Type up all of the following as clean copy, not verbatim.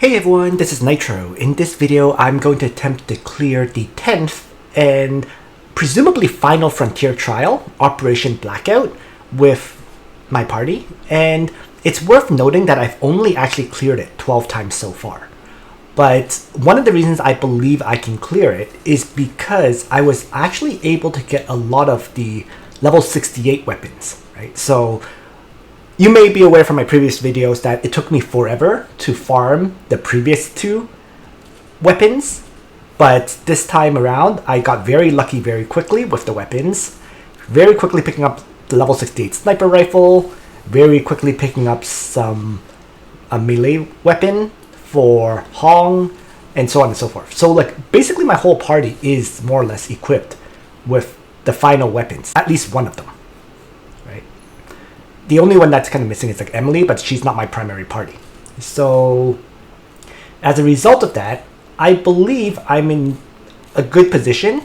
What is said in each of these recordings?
Hey everyone, this is Nitro. In this video, I'm going to attempt to clear the 10th and presumably final frontier trial, Operation Blackout, with my party. And it's worth noting that I've only actually cleared it 12 times so far. But one of the reasons I believe I can clear it is because I was actually able to get a lot of the level 68 weapons, right? So you may be aware from my previous videos that it took me forever to farm the previous two weapons, but this time around I got very lucky very quickly with the weapons, very quickly picking up the level 68 sniper rifle, very quickly picking up a melee weapon for Hong, and so on and so forth. So like basically my whole party is more or less equipped with the final weapons, at least one of them. The only one that's kind of missing is like Emily, but she's not my primary party. So as a result of that, I believe I'm in a good position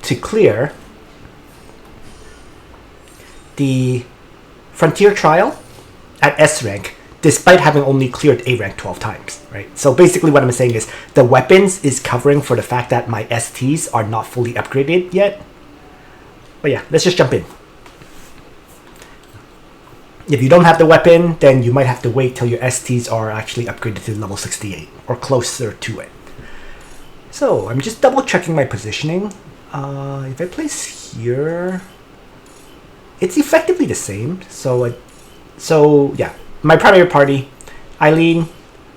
to clear the Frontier Trial at S rank, despite having only cleared A rank 12 times, right? So basically what I'm saying is the weapons is covering for the fact that my STs are not fully upgraded yet. But yeah, let's just jump in. If you don't have the weapon, then you might have to wait till your STs are actually upgraded to level 68 or closer to it. So I'm just double checking my positioning. If I place here, it's effectively the same. So yeah, my primary party: Eileen,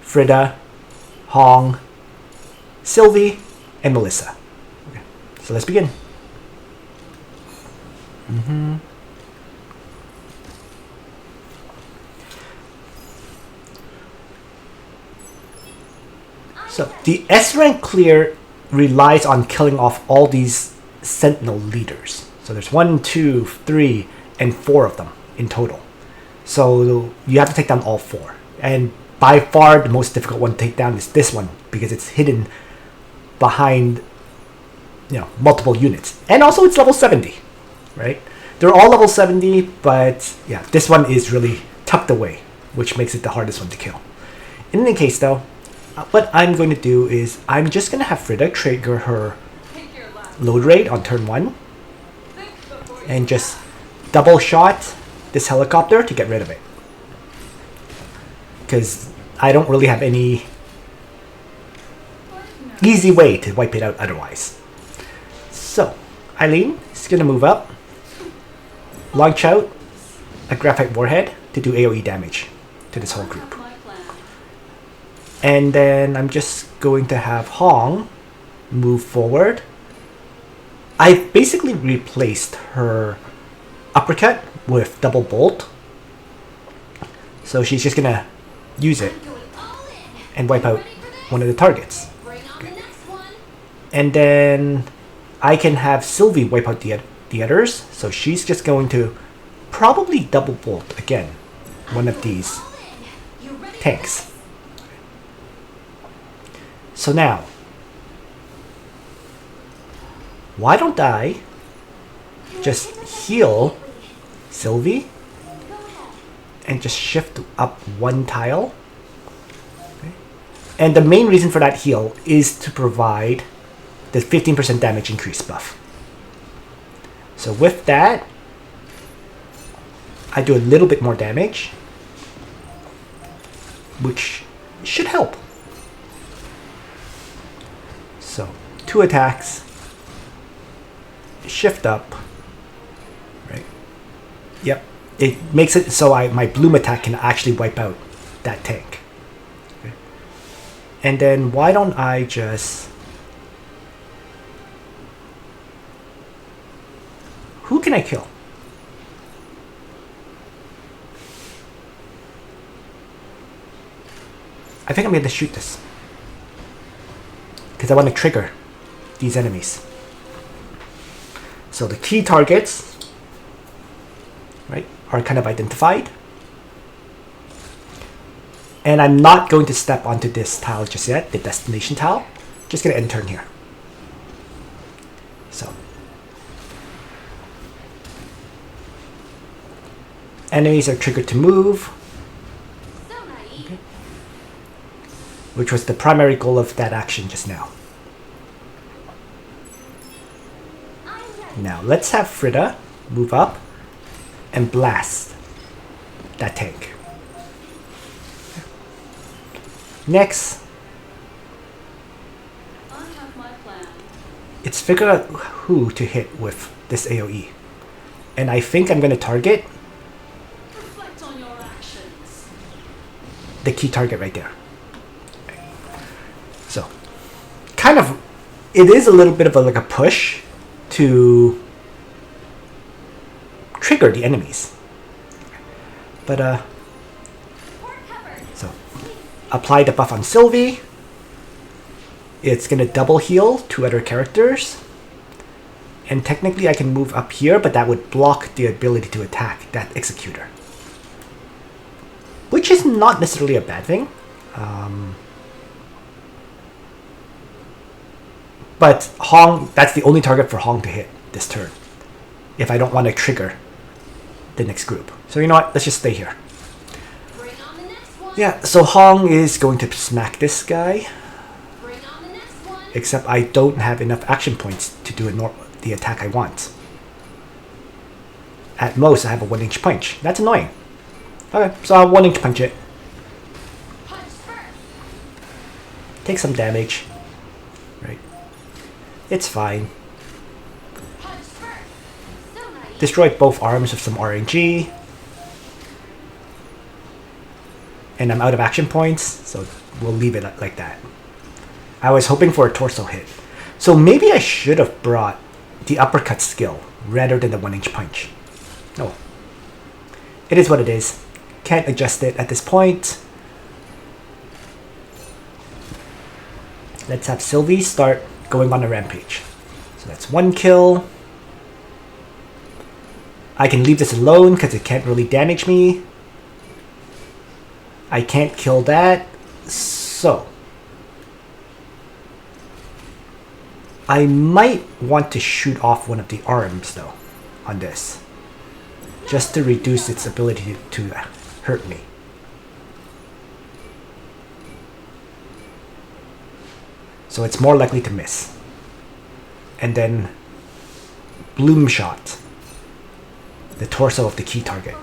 Frida, Hong, Sylvie, and Melissa. Okay, so let's begin. So the S rank clear relies on killing off all these sentinel leaders. So there's 1, 2, 3, and 4 of them in total. So you have to take down all 4. And by far the most difficult one to take down is this one, because it's hidden behind, multiple units. And also it's level 70, right? They're all level 70, but yeah, this one is really tucked away, which makes it the hardest one to kill. In any case though, what I'm going to do is I'm just going to have Frida trigger her load rate on turn 1 and just double shot this helicopter to get rid of it, because I don't really have any easy way to wipe it out otherwise. So Eileen is going to move up, launch out a graphite warhead to do AoE damage to this whole group. And then I'm just going to have Hong move forward. I've basically replaced her uppercut with double bolt. So she's just gonna use it and wipe out one of the targets. Okay. And then I can have Sylvie wipe out the others. So she's just going to probably double bolt again one of these tanks. So now, why don't I just heal Sylvie and just shift up 1 tile? Okay. And the main reason for that heal is to provide the 15% damage increase buff. So with that, I do a little bit more damage, which should help. So 2 attacks, shift up, right? Yep, it makes it so my bloom attack can actually wipe out that tank. Okay. And then why don't I just... Who can I kill? I think I'm going to shoot this, because I want to trigger these enemies. So the key targets, right, are kind of identified. And I'm not going to step onto this tile just yet, the destination tile. Just going to end turn here. So enemies are triggered to move. Okay. which was the primary goal of that action just now. Now let's have Frida move up and blast that tank. Next, it's figure out who to hit with this AoE. And I think I'm going to target the key target right there. So, kind of, it is a little bit of like a push to trigger the enemies. But, so, apply the buff on Sylvie. It's going to double heal 2 other characters. And technically I can move up here, but that would block the ability to attack that Executor. Which is not necessarily a bad thing. But Hong, that's the only target for Hong to hit this turn. If I don't want to trigger the next group. So you know what, let's just stay here. Yeah, so Hong is going to smack this guy. Except I don't have enough action points to do the attack I want. At most, I have a 1-inch punch. That's annoying. Okay, so I'll 1-inch punch it. Take some damage. Right. It's fine. Destroy both arms with some RNG. And I'm out of action points, so we'll leave it like that. I was hoping for a torso hit. So maybe I should have brought the uppercut skill rather than the 1-inch punch. Oh. It is what it is. Can't adjust it at this point. Let's have Sylvie start going on a rampage. So that's 1 kill. I can leave this alone because it can't really damage me. I can't kill that. So I might want to shoot off one of the arms though on this, just to reduce its ability to hurt me. So it's more likely to miss. And then Bloom Shot the torso of the key target.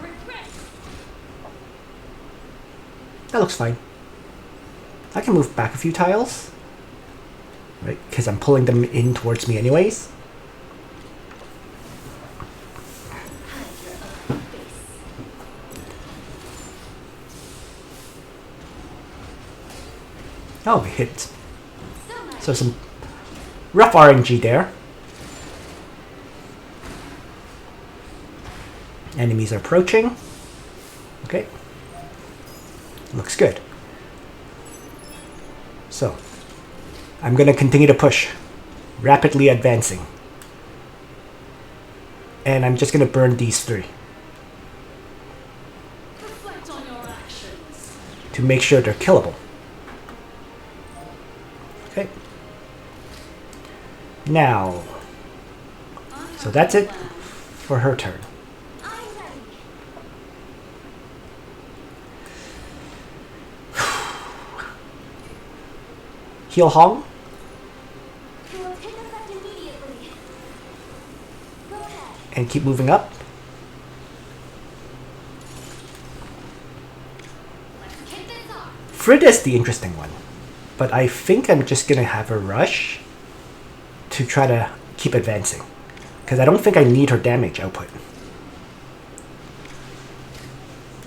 That looks fine. I can move back a few tiles. Right, because I'm pulling them in towards me anyways. Oh, it hit. So some rough RNG there. Enemies are approaching. Okay. Looks good. So I'm going to continue to push, rapidly advancing. And I'm just going to burn these 3. Reflect on your actions. To make sure they're killable. Okay. Now, so that's it for her turn. Heal Hong. And keep moving up. Frida's the interesting one. But I think I'm just going to have her rush to try to keep advancing. Because I don't think I need her damage output.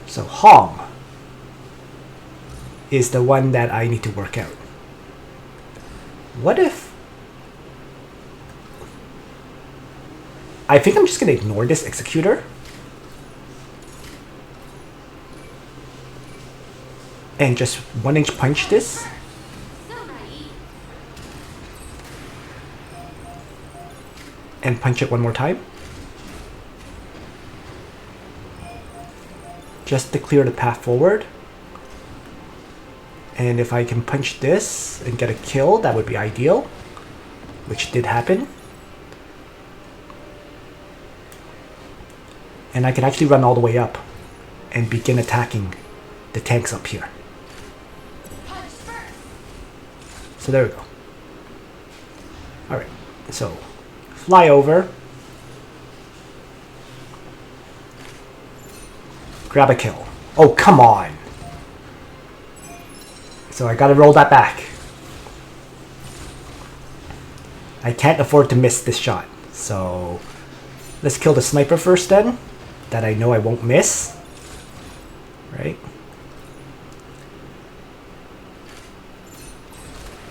So Hong is the one that I need to work out. What if... I think I'm just going to ignore this Executor. And just 1-inch punch this. And punch it one more time. Just to clear the path forward. And if I can punch this and get a kill, that would be ideal. Which did happen. And I can actually run all the way up and begin attacking the tanks up here. So there we go. Alright, so fly over. Grab a kill. Oh, come on! So I gotta roll that back. I can't afford to miss this shot. So let's kill the sniper first then. That I know I won't miss. Right?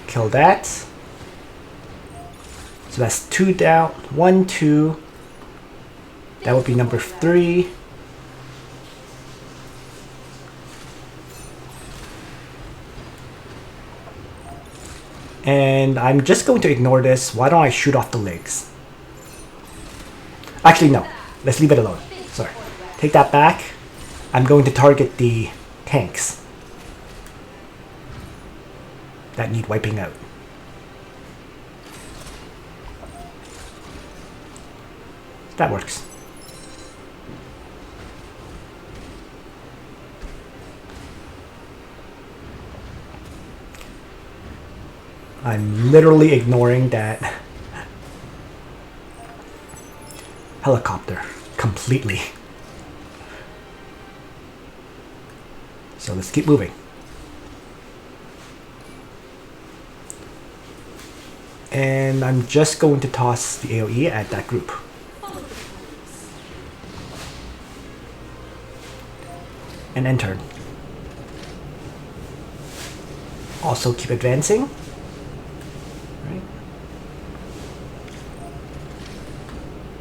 Kill that. So that's 2 down. 1, 2. That would be number 3. And I'm just going to ignore this. Why don't I shoot off the legs? Actually, no. Let's leave it alone. Sorry. Take that back. I'm going to target the tanks that need wiping out. That works. I'm literally ignoring that helicopter completely. So let's keep moving. And I'm just going to toss the AoE at that group. And end turn. Also keep advancing. Right.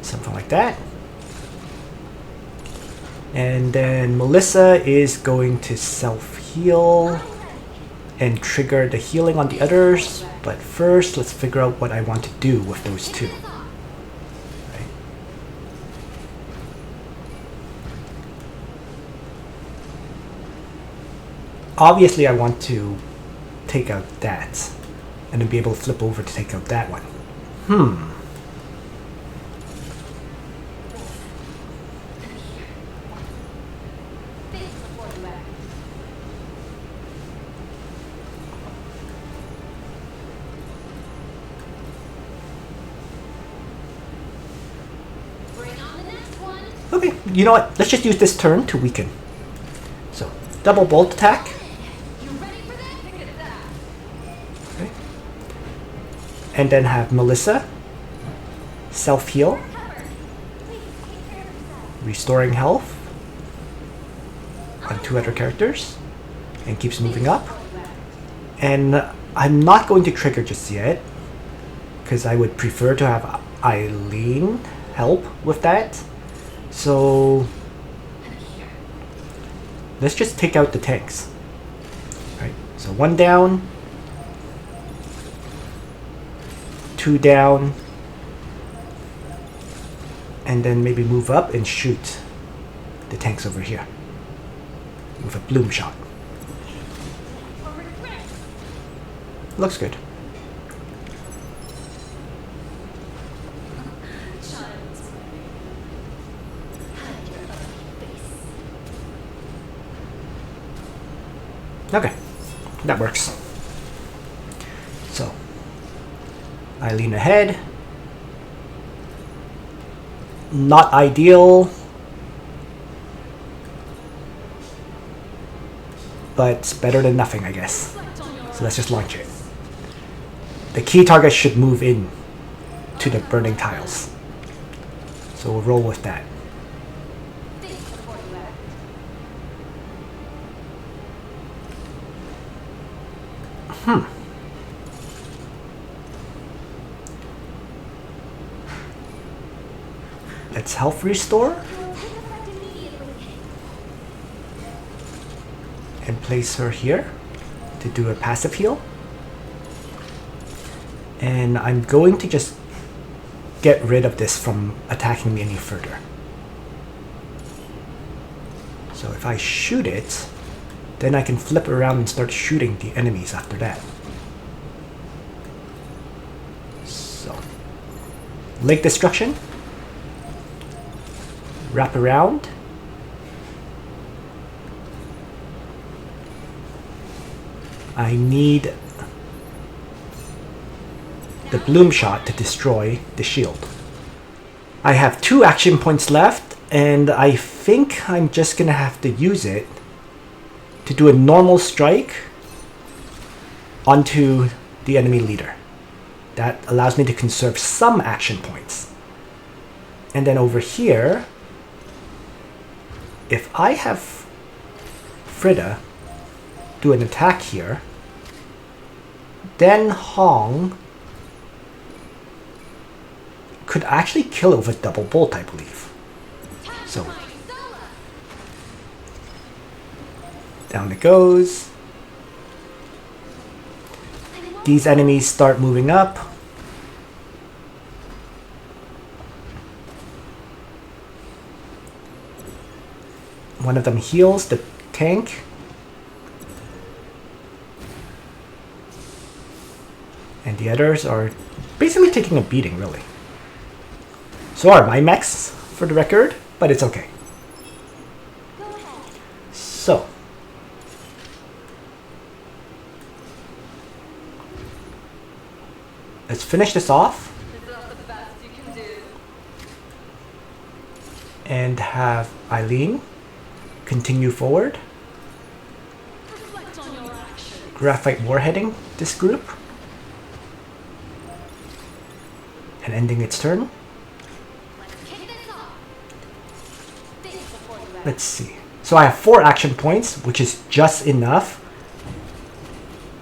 Something like that. And then Melissa is going to self-heal and trigger the healing on the others. But first, let's figure out what I want to do with those two. Right. Obviously, I want to take out that and then be able to flip over to take out that one. Okay, you know what? Let's just use this turn to weaken. So, double bolt attack. Okay. And then have Melissa self-heal. Restoring health on 2 other characters. And keeps moving up. And I'm not going to trigger just yet, because I would prefer to have Eileen help with that. So let's just take out the tanks. Right. So 1 down, 2 down, and then maybe move up and shoot the tanks over here with a bloom shot. Looks good. Okay, that works. So, Eileen ahead. Not ideal, but it's better than nothing, I guess. So let's just launch it. The key target should move in to the burning tiles. So we'll roll with that. Let's health restore. And place her here to do a passive heal. And I'm going to just get rid of this from attacking me any further. So if I shoot it, then I can flip around and start shooting the enemies after that. So, Lake Destruction. Wrap around. I need the bloom shot to destroy the shield. I have 2 action points left, and I think I'm just gonna have to use it to do a normal strike onto the enemy leader. That allows me to conserve some action points. And then over here, if I have Frida do an attack here, then Hong could actually kill it with a double bolt, I believe. So down it goes. These enemies start moving up. One of them heals the tank. And the others are basically taking a beating, really. So are my mechs, for the record, but it's okay. So. Let's finish this off. And have Eileen continue forward. Graphite warheading this group. And ending its turn. Let's see. So I have 4 action points, which is just enough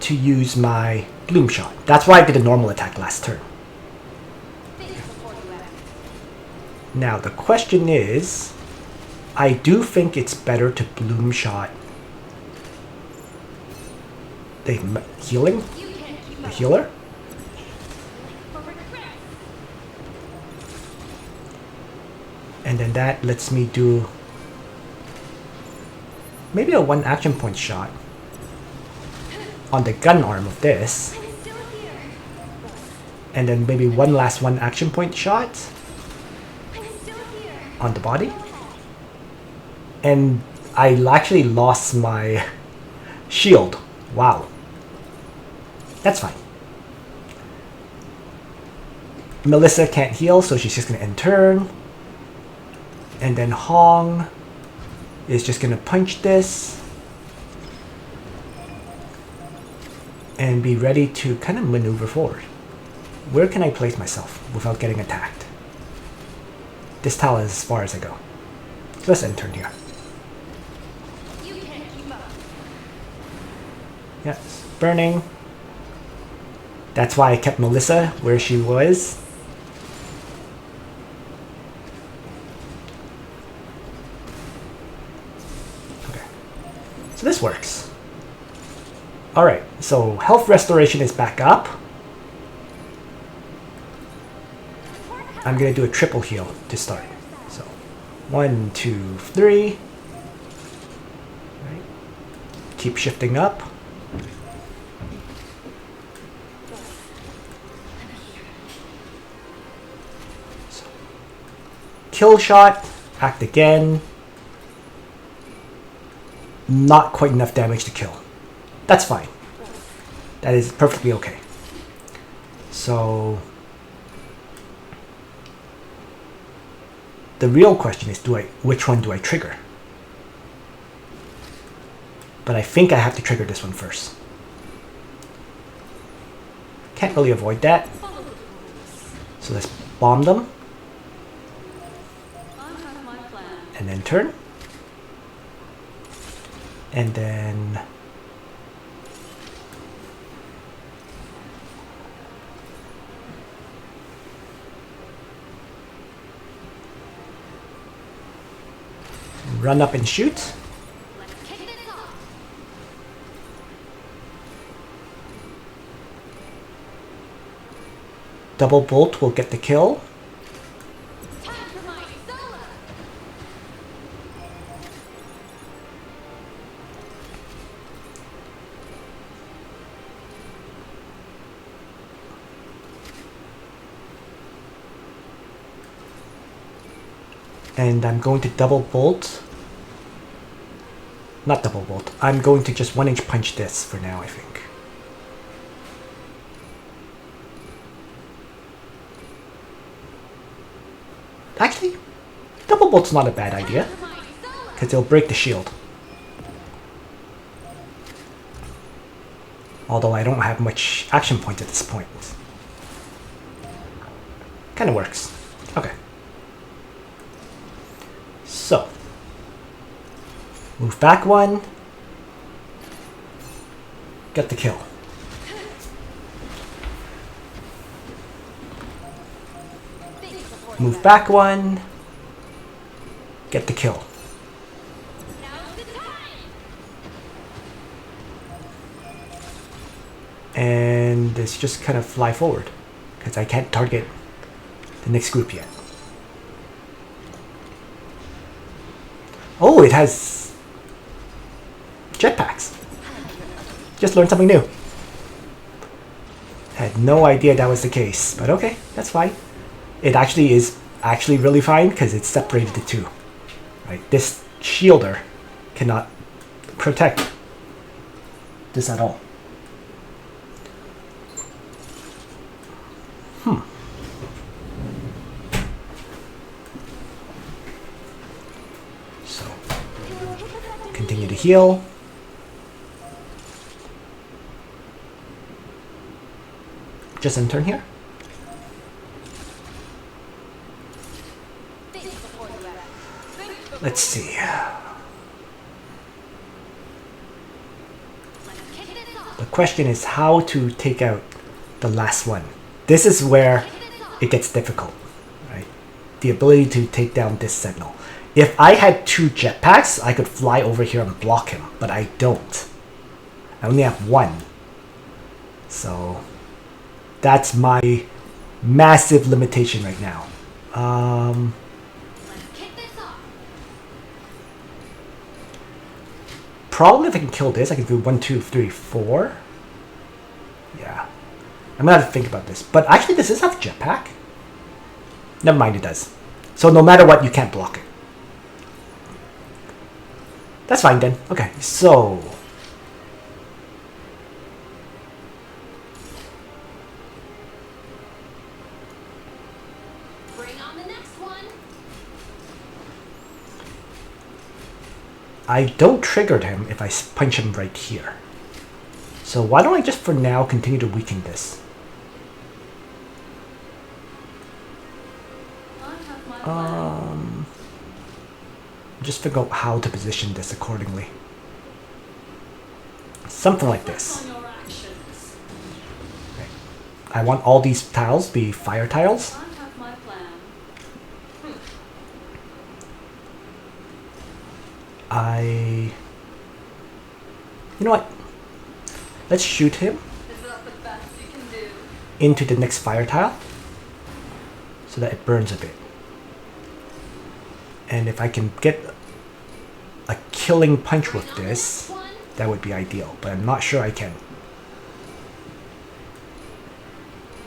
to use my bloom shot. That's why I did a normal attack last turn. Now the question is, I do think it's better to bloom shot the healer. And then that lets me do maybe a 1 action point shot on the gun arm of this. And then maybe 1 last 1 action point shot on the body. And I actually lost my shield. Wow. That's fine. Melissa can't heal, so she's just going to end turn. And then Hong is just going to punch this. And be ready to kind of maneuver forward. Where can I place myself without getting attacked? This tile is as far as I go. So let's end turn here. Yes, burning. That's why I kept Melissa where she was. Okay, so this works. Alright, so health restoration is back up. I'm gonna do a triple heal to start. So 1, 2, 3. Right. Keep shifting up. So, kill shot, act again. Not quite enough damage to kill. That's fine. That is perfectly okay. So the real question is, which one do I trigger? But I think I have to trigger this one first. Can't really avoid that. So let's bomb them. And then turn. And then run up and shoot. Double bolt will get the kill. And I'm going to double bolt. Not double bolt. I'm going to just 1-inch punch this for now, I think. Actually, double bolt's not a bad idea, because it'll break the shield. Although I don't have much action points at this point. Kind of works. Okay. So, move back one. Get the kill. Move back one. Get the kill. And this just kind of fly forward because I can't target the next group yet. Oh, it has jetpacks. Just learned something new. Had no idea that was the case, but okay, that's fine. It actually is really fine because it's separated the two. Right, this shielder cannot protect this at all. So, continue to heal. Just in turn here. Let's see. The question is how to take out the last one. This is where it gets difficult, right? The ability to take down this sentinel. If I had 2 jetpacks, I could fly over here and block him, but I don't. I only have 1. So that's my massive limitation right now. Probably if I can kill this, I can do 1, 2, 3, 4. Yeah. I'm gonna have to think about this. But actually, does this have jetpack? Never mind, it does. So no matter what, you can't block it. That's fine then. Okay, so... Bring on the next one. I don't trigger him if I punch him right here. So why don't I just for now continue to weaken this? I have my plan. Just figure out how to position this accordingly. Something like this. On your actions. Okay. I want all these tiles to be fire tiles. I have my plan. You know what? Let's shoot him Is that the best you can do? into the next fire tile so that it burns a bit. And if I can get a killing punch with this, that would be ideal, but I'm not sure I can.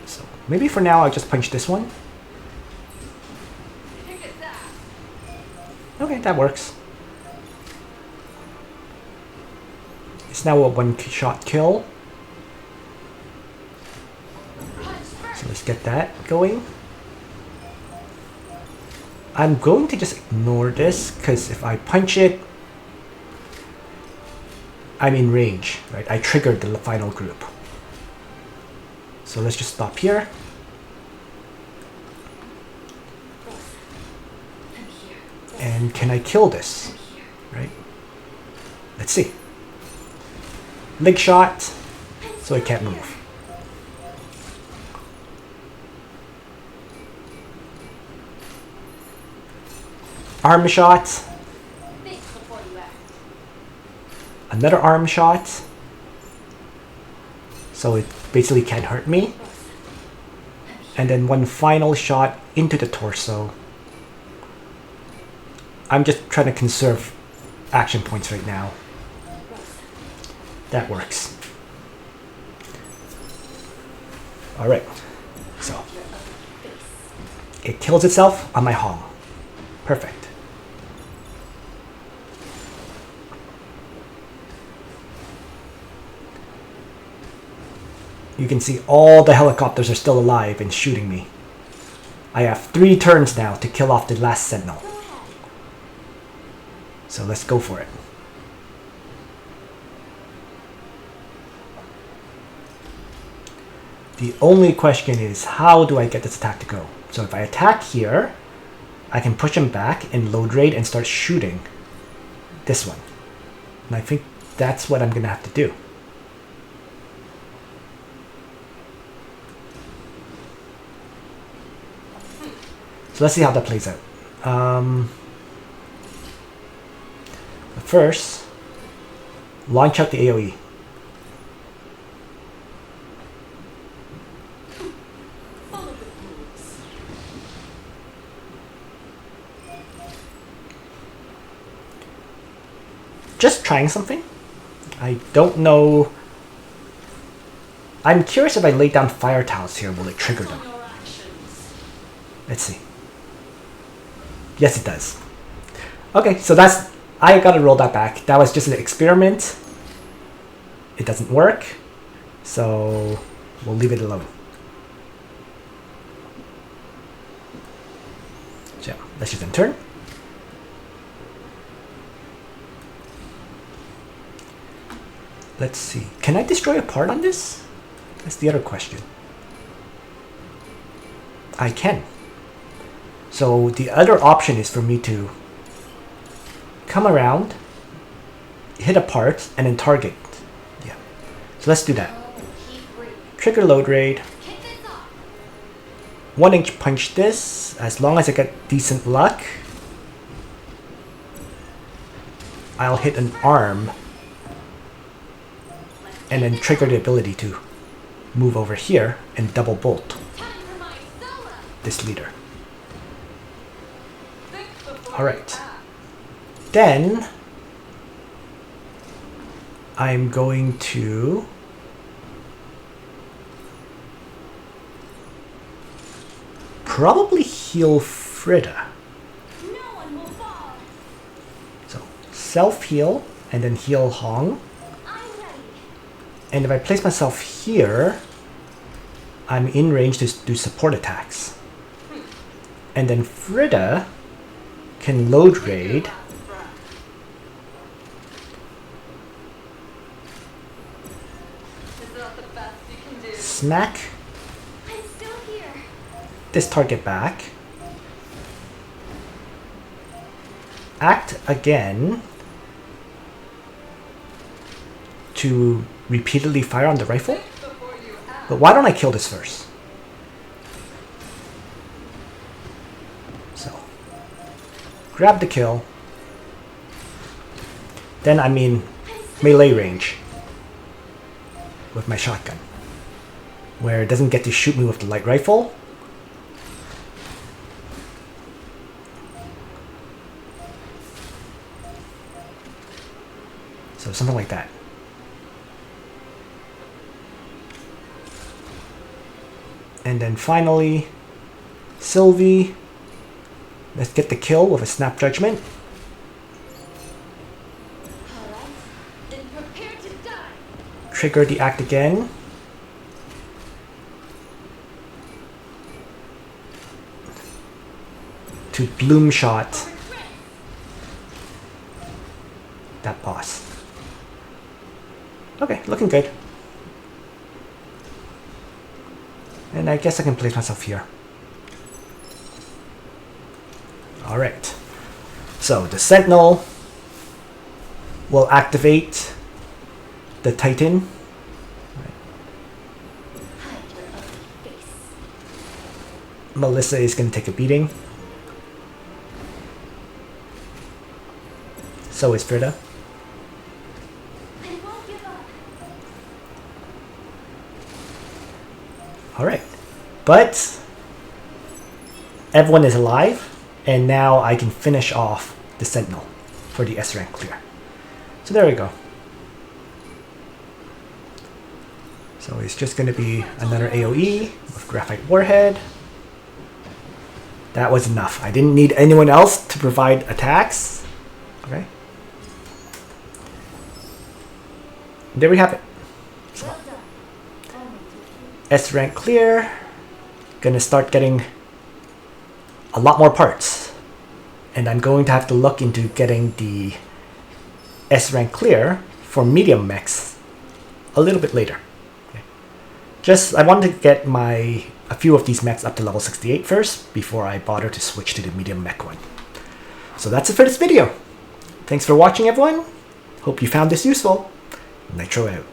So maybe for now I'll just punch this one. Okay, that works. It's now a 1-shot kill. So let's get that going. I'm going to just ignore this because if I punch it, I'm in range, right? I triggered the final group. So let's just stop here. And can I kill this? Right? Let's see. Leg shot, so it can't move. Arm shot. Another arm shot. So it basically can't hurt me. And then one final shot into the torso. I'm just trying to conserve action points right now. That works. Alright. So. It kills itself on my Hong. Perfect. You can see all the helicopters are still alive and shooting me. I have 3 turns now to kill off the last sentinel. So let's go for it. The only question is, how do I get this attack to go? So if I attack here, I can push him back and load raid and start shooting this one. And I think that's what I'm going to have to do. So let's see how that plays out. But first, launch out the AoE. Just trying something. I don't know. I'm curious if I lay down fire tiles here, will it trigger them? Let's see. Yes, it does. Okay, so that's... I gotta roll that back. That was just an experiment. It doesn't work. So we'll leave it alone. So let's just end turn. Let's see. Can I destroy a part on this? That's the other question. I can. So the other option is for me to come around, hit a part, and then target. Yeah. So let's do that. Trigger load raid. 1-inch punch this. As long as I get decent luck, I'll hit an arm. And then trigger the ability to move over here and double bolt this leader. Alright. Then I'm going to probably heal Frida. So self-heal and then heal Hong. And if I place myself here, I'm in range to do support attacks. And then Frida can load raid. Smack this target back. Act again to repeatedly fire on the rifle. But why don't I kill this first? So, grab the kill. Then I'm in melee range with my shotgun, where it doesn't get to shoot me with the light rifle. So something like that. And then finally, Sylvie. Let's get the kill with a snap judgment. Trigger the act again. To bloom shot that boss. Okay, looking good. And I guess I can place myself here. Alright. So the Sentinel will activate the Titan. Melissa is going to take a beating. So is Frida. Alright. But everyone is alive, and now I can finish off the Sentinel for the S rank clear. So there we go. So it's just going to be another AoE with Graphite Warhead. That was enough. I didn't need anyone else to provide attacks. Okay. There we have it. So, S rank clear. Gonna start getting a lot more parts. And I'm going to have to look into getting the S rank clear for medium mechs a little bit later. Okay. I wanted to get a few of these mechs up to level 68 first before I bother to switch to the medium mech one. So that's it for this video. Thanks for watching, everyone. Hope you found this useful. Nitro out.